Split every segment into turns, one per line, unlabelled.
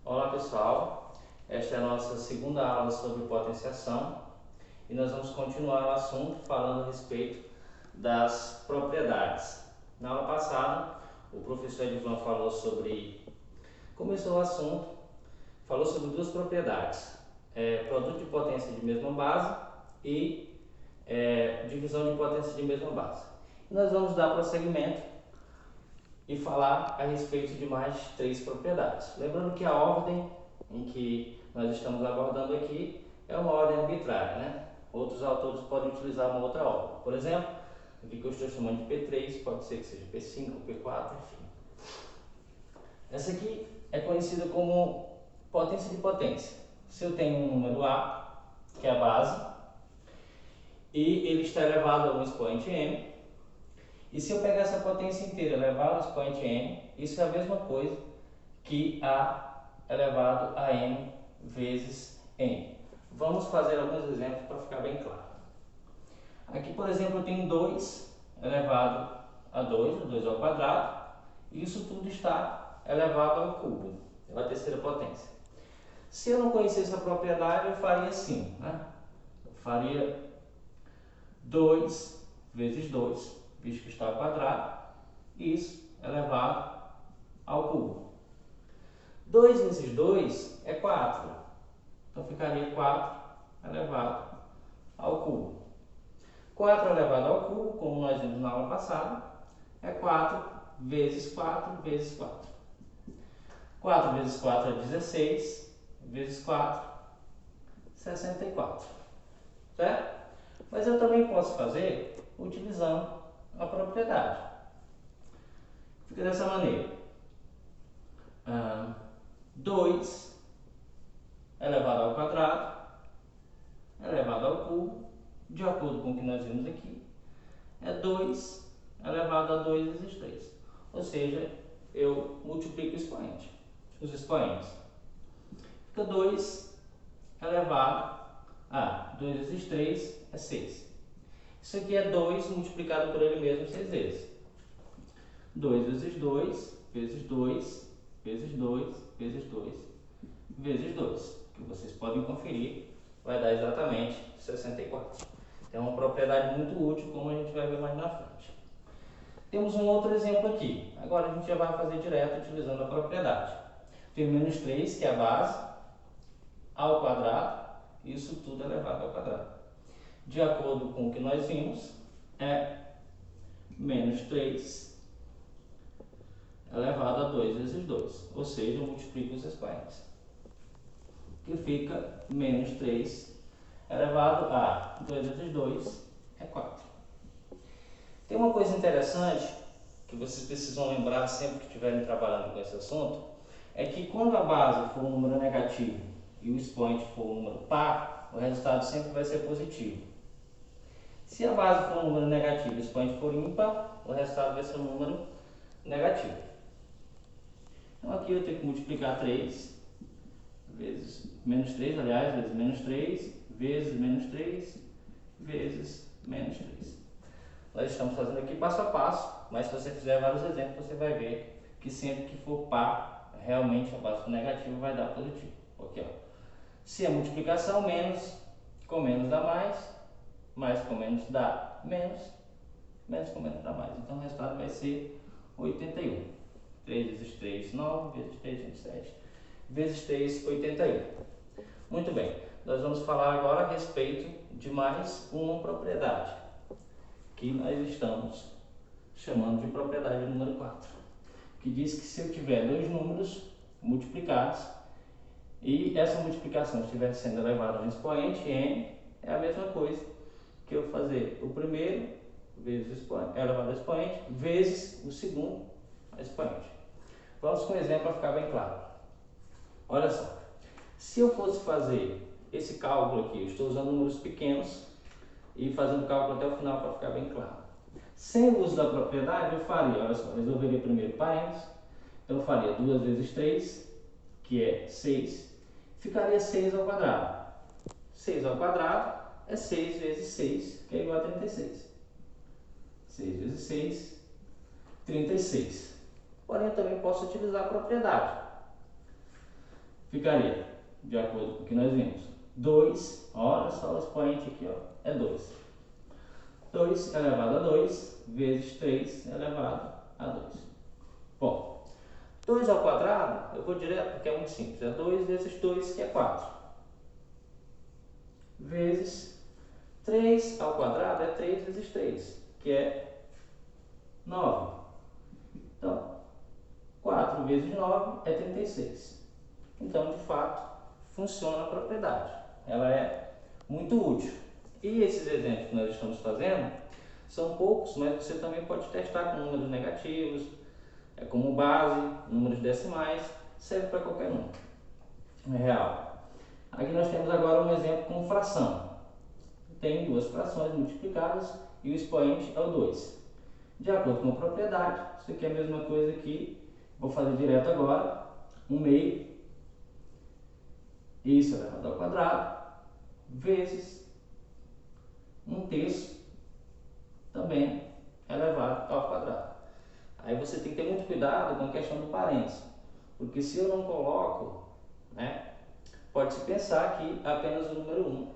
Olá pessoal, esta é a nossa segunda aula sobre potenciação e nós vamos continuar o assunto falando a respeito das propriedades. Na aula passada, o professor Edvan começou o assunto, falou sobre duas propriedades, produto de potência de mesma base e divisão de potência de mesma base. E nós vamos dar prosseguimento e falar a respeito de mais três propriedades. Lembrando que a ordem em que nós estamos abordando aqui é uma ordem arbitrária, né? Outros autores podem utilizar uma outra ordem. Por exemplo, aqui que eu estou chamando de P3, pode ser que seja P5, P4, enfim. Essa aqui é conhecida como potência de potência. Se eu tenho um número A, que é a base, e ele está elevado a um expoente m, e se eu pegar essa potência inteira elevada ao expoente n, isso é a mesma coisa que A elevado a m vezes n. Vamos fazer alguns exemplos para ficar bem claro. Aqui, por exemplo, eu tenho 2 elevado a 2, 2 ao quadrado, e isso tudo está elevado ao cubo, é a terceira potência. Se eu não conhecesse essa propriedade, eu faria assim, né? Eu faria 2 vezes 2, visto que está ao quadrado, e isso elevado ao cubo. 2 vezes 2 é 4, então ficaria 4 elevado ao cubo. 4 elevado ao cubo, como nós vimos na aula passada, é 4 vezes 4 vezes 4. 4 vezes 4 é 16, vezes 4, 64. Certo? Mas eu também posso fazer utilizando a propriedade. Fica dessa maneira. 2 elevado ao quadrado elevado ao cubo, de acordo com o que nós vimos aqui, é 2 elevado a 2 vezes 3. Ou seja, eu multiplico os expoentes. Fica 2 elevado a 2 vezes 3 é 6. Isso aqui é 2 multiplicado por ele mesmo 6 vezes. 2 vezes 2, vezes 2, vezes 2, vezes 2, vezes 2. Que vocês podem conferir, vai dar exatamente 64. É uma propriedade muito útil, como a gente vai ver mais na frente. Temos um outro exemplo aqui. Agora a gente já vai fazer direto utilizando a propriedade. Tem menos 3, que é a base, ao quadrado, isso tudo elevado ao quadrado. De acordo com o que nós vimos, é menos 3 elevado a 2 vezes 2, ou seja, eu multiplico os expoentes, que fica menos 3 elevado a 2 vezes 2 é 4. Tem uma coisa interessante que vocês precisam lembrar sempre que estiverem trabalhando com esse assunto, é que quando a base for um número negativo e o expoente for um número par, o resultado sempre vai ser positivo. Se a base for um número negativo e o expoente for ímpar, o resultado vai ser um número negativo. Então aqui eu tenho que multiplicar 3 vezes menos 3, aliás, vezes menos 3, vezes menos 3, vezes menos 3. Nós estamos fazendo aqui passo a passo, mas se você fizer vários exemplos, você vai ver que sempre que for par, realmente a base negativa vai dar positivo. Aqui, ó. Se a multiplicação, menos com menos dá mais com menos dá menos com menos dá mais. Então o resultado vai ser 81. 3 vezes 3, 9, vezes 3, 27, vezes 3, 81. Muito bem, nós vamos falar agora a respeito de mais uma propriedade, que nós estamos chamando de propriedade número 4, que diz que se eu tiver dois números multiplicados e essa multiplicação estiver sendo elevada a um expoente n, é a mesma coisa que eu fazer o primeiro vezes o expoente, elevado a expoente, vezes o segundo expoente. Vamos com um exemplo para ficar bem claro. Olha só, se eu fosse fazer esse cálculo aqui, eu estou usando números pequenos e fazendo o cálculo até o final para ficar bem claro. Sem o uso da propriedade, eu faria, olha só, resolveria primeiro parênteses, então eu faria 2 vezes 3, que é 6, ficaria 6 ao quadrado. 6 ao quadrado é 6 vezes 6, que é igual a 36. 6 vezes 6, 36. Porém, eu também posso utilizar a propriedade. ficaria, de acordo com o que nós vimos, 2, olha só o expoente aqui, ó, é 2. 2 elevado a 2 vezes 3 elevado a 2. Bom, 2 ao quadrado, eu vou direto porque é muito simples, é 2 vezes 2, que é 4. Vezes 3 ao quadrado é 3 vezes 3, que é 9. Então, 4 vezes 9 é 36. Então, de fato, funciona a propriedade. Ela é muito útil. E esses exemplos que nós estamos fazendo são poucos, mas você também pode testar com números negativos, como base, números decimais, serve para qualquer número. É real. Aqui nós temos agora um exemplo com fração. Tem duas frações multiplicadas e o expoente é o 2. De acordo com a propriedade, isso aqui é a mesma coisa que vou fazer direto agora, 1/2, isso elevado ao quadrado, vezes 1/3, também elevado ao quadrado. Aí você tem que ter muito cuidado com a questão do parênteses, porque se eu não coloco, né, pode-se pensar que apenas o número 1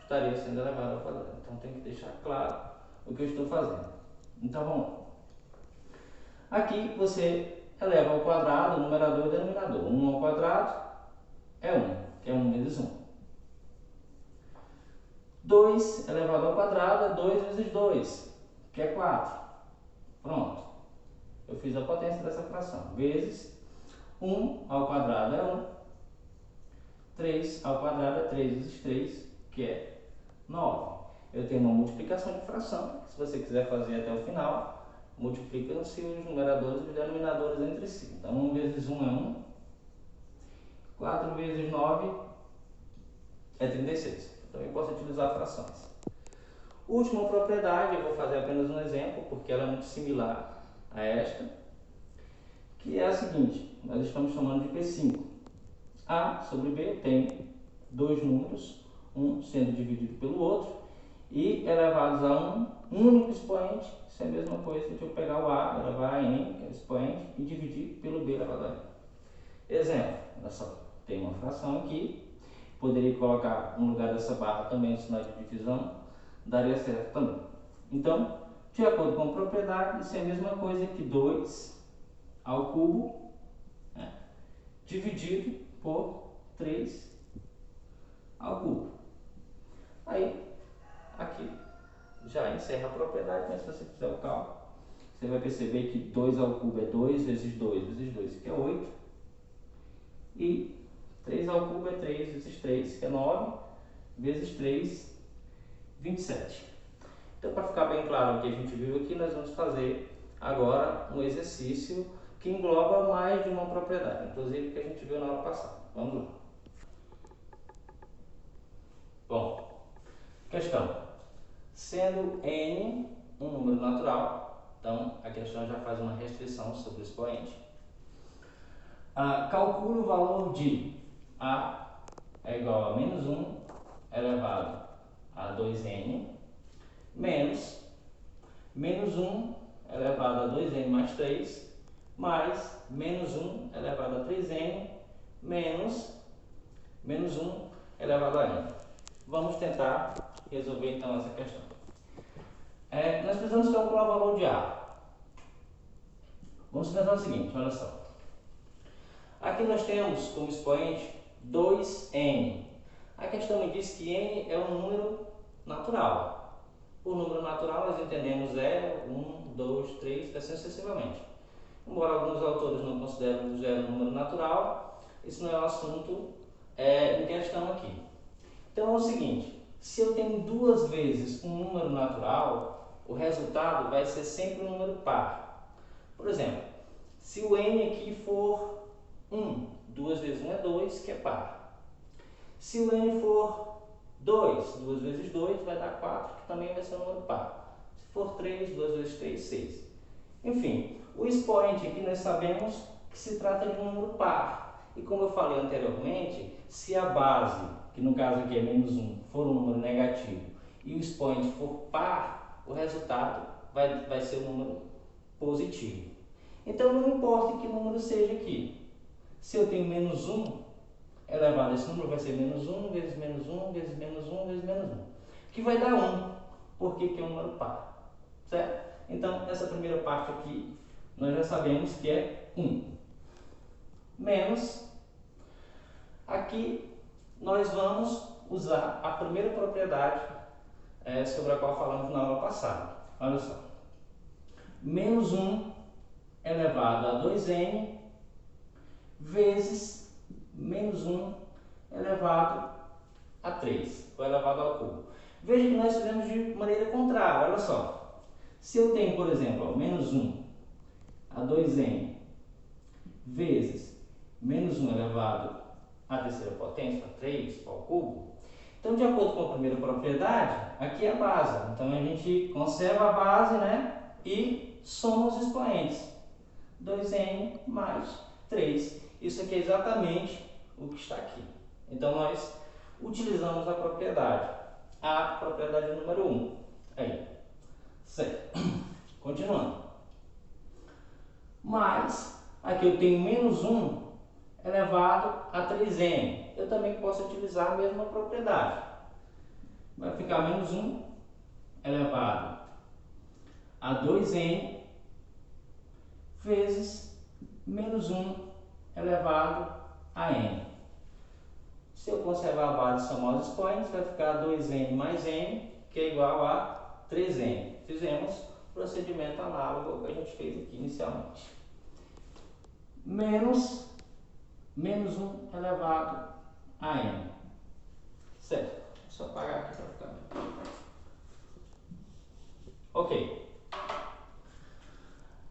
estaria sendo elevado ao quadrado. Então tem que deixar claro o que eu estou fazendo. Então vamos lá. Aqui você eleva ao quadrado o numerador e o denominador. 1 ao quadrado é 1, que é 1 vezes 1. 2 elevado ao quadrado é 2 vezes 2, que é 4. Pronto. Eu fiz a potência dessa fração. Vezes 1 ao quadrado é 1. 3 ao quadrado é 3 vezes 3, que é 9. Eu tenho uma multiplicação de fração. Se você quiser fazer até o final, multiplicam-se os numeradores e os denominadores entre si. Então 1 vezes 1 é 1. 4 vezes 9 é 36. Também posso utilizar frações. Última propriedade, eu vou fazer apenas um exemplo, porque ela é muito similar a esta, que é a seguinte: nós estamos chamando de P5. A sobre B tem dois números, um sendo dividido pelo outro, e elevados a um único expoente. Isso é a mesma coisa de eu pegar o A, elevar a N, que é o expoente, e dividir pelo B elevado a N. Exemplo, olha só, tem uma fração aqui, poderia colocar no lugar dessa barra também o sinal de divisão, daria certo também. Então, de acordo com a propriedade, isso é a mesma coisa que 2 ao cubo, né, dividido por 3 ao cubo. Aí, aqui já encerra a propriedade, mas se você fizer o cálculo, você vai perceber que 2 ao cubo é 2 vezes 2 vezes 2, que é 8. E 3 ao cubo é 3 vezes 3, que é 9, vezes 3, 27. Então, para ficar bem claro o que a gente viu aqui, nós vamos fazer agora um exercício que engloba mais de uma propriedade, inclusive que a gente viu na aula passada. Vamos lá. Bom, questão. Sendo n um número natural, então a questão já faz uma restrição sobre o expoente. Calcule o valor de A é igual a menos 1 elevado a 2n menos 1 elevado a 2n mais 3 mais menos 1 elevado a 3n menos 1 elevado a n. Vamos tentar resolver então essa questão. Nós precisamos calcular o valor de A. Vamos pensar o seguinte, olha só. Aqui nós temos como expoente 2n. A questão me diz que n é um número natural. Por número natural nós entendemos 0, 1, 2, 3, assim sucessivamente. Embora alguns autores não considerem o 0 um número natural, isso não é o assunto em questão aqui. Então é o seguinte, se eu tenho duas vezes um número natural, o resultado vai ser sempre um número par. Por exemplo, se o n aqui for 1, 2 vezes 1 é 2, que é par. Se o n for 2, 2 vezes 2 vai dar 4, que também vai ser um número par. Se for 3, 2 vezes 3, 6. Enfim, o expoente aqui nós sabemos que se trata de um número par. E como eu falei anteriormente, se a base, que no caso aqui é menos 1, for um número negativo e o expoente for par, o resultado vai ser um número positivo. Então não importa que número seja aqui. Se eu tenho menos 1, elevado a esse número vai ser menos 1 vezes menos 1 vezes menos 1 vezes menos 1, que vai dar 1, porque que é um número par, certo? Então, essa primeira parte aqui, nós já sabemos que é 1. Menos, aqui nós vamos usar a primeira propriedade sobre a qual falamos na aula passada. Olha só. Menos 1 elevado a 2n vezes menos 1 elevado a 3, ou elevado ao cubo. Veja que nós fizemos de maneira contrária, olha só. Se eu tenho, por exemplo, ó, menos 1 a 2n vezes menos 1 elevado à terceira potência, a 3, ao cubo. Então, de acordo com a primeira propriedade, aqui é a base. Então, a gente conserva a base, né? E soma os expoentes. 2n mais 3. Isso aqui é exatamente o que está aqui. Então, nós utilizamos a propriedade número 1. Aí. Certo. Continuando. Mas, aqui eu tenho menos 1 elevado a 3n. Eu também posso utilizar a mesma propriedade. Vai ficar menos 1 elevado a 2n vezes menos 1 elevado a n. Se eu conservar a base e somar os expoentes, vai ficar 2n mais n, que é igual a 3n. Fizemos o procedimento análogo ao que a gente fez aqui inicialmente. Menos 1 elevado a n. Certo? Só apagar aqui para ficar bem. Ok.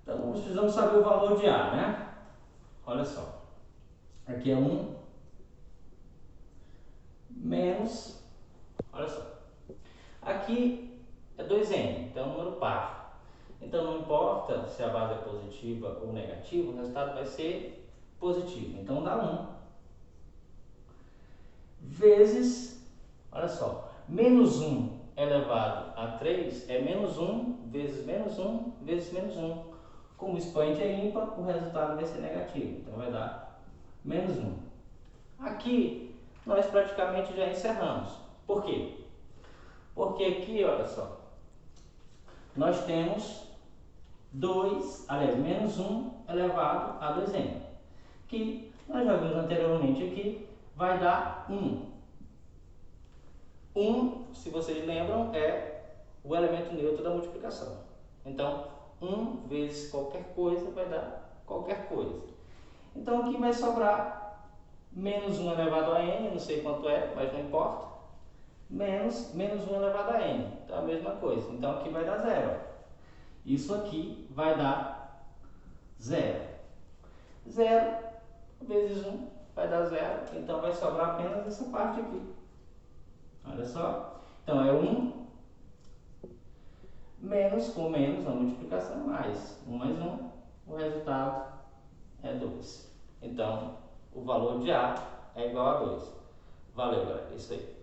Então, nós precisamos saber o valor de A, né? Olha só. Aqui é 1 menos, olha só. Aqui é 2n, então é um número par. Então, não importa se a base é positiva ou negativa, o resultado vai ser positivo. Então, dá 1 vezes, olha só, menos 1 elevado a 3 é menos 1 vezes menos 1 vezes menos 1. Como o expoente é ímpar, o resultado vai ser negativo. Então, vai dar menos 1. Aqui, nós praticamente já encerramos. Por quê? Porque aqui, olha só, nós temos menos 1 elevado a 2n, que nós já vimos anteriormente aqui, vai dar 1. 1, se vocês lembram, é o elemento neutro da multiplicação. Então, 1 vezes qualquer coisa vai dar qualquer coisa. Então, aqui vai sobrar menos 1 elevado a n, não sei quanto é, mas não importa. Menos 1 elevado a n, então é a mesma coisa. Então, aqui vai dar 0. Isso aqui vai dar 0. 0 vezes 1 vai dar 0, então vai sobrar apenas essa parte aqui. Olha só. Então, é 1 menos com menos na multiplicação, mais 1 mais 1, o resultado é 2. Então, o valor de A é igual a 2. Valeu, galera. Isso aí.